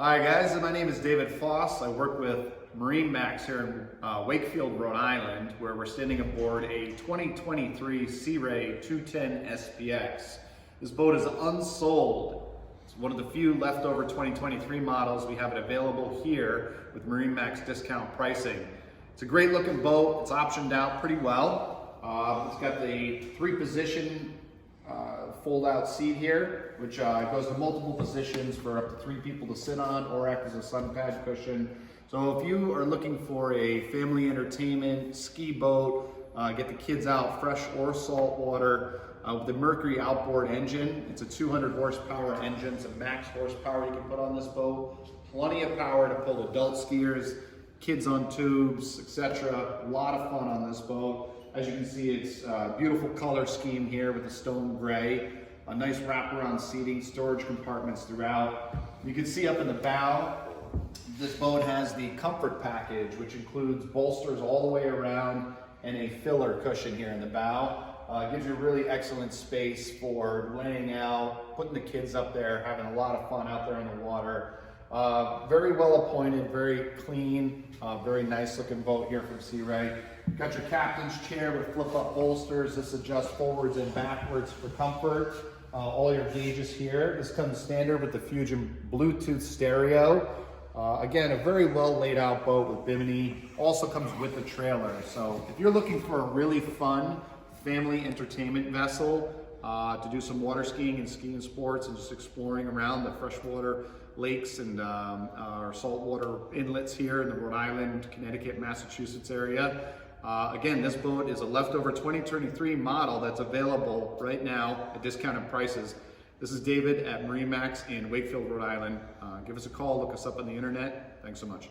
Hi guys, my name is David Foss. I work with MarineMax here in Wakefield, Rhode Island, where we're standing aboard a 2023 Sea Ray 210 SPX. This boat is unsold. It's one of the few leftover 2023 models. We have it available here with MarineMax discount pricing. It's a great looking boat. It's optioned out pretty well. It's got the 3-position fold-out seat here, which goes to multiple positions for up to 3 people to sit on or act as a sun pad cushion. So if you are looking for a family entertainment ski boat, get the kids out fresh or salt water, with the Mercury Outboard engine. It's a 200 horsepower engine. It's a max horsepower you can put on this boat. Plenty of power to pull adult skiers, kids on tubes, etc. A lot of fun on this boat. As you can see, it's a beautiful color scheme here with the stone gray, a nice wraparound seating, storage compartments throughout. You can see up in the bow, this boat has the comfort package, which includes bolsters all the way around and a filler cushion here in the bow. It gives you really excellent space for laying out, putting the kids up there, having a lot of fun out there in the water. Very well appointed, very clean, very nice looking boat here from Sea Ray. Got your captain's chair with flip up bolsters. This adjusts forwards and backwards for comfort. All your gauges here. This comes standard with the Fusion Bluetooth stereo. Again, a very well laid out boat with bimini. Also comes with the trailer. So if you're looking for a really fun family entertainment vessel to do some water skiing and skiing sports and just exploring around the freshwater lakes and our saltwater inlets here in the Rhode Island, Connecticut, Massachusetts area. Again, this boat is a leftover 2023 model that's available right now at discounted prices. This is David at MarineMax in Wakefield, Rhode Island. Give us a call, look us up on the internet. Thanks so much.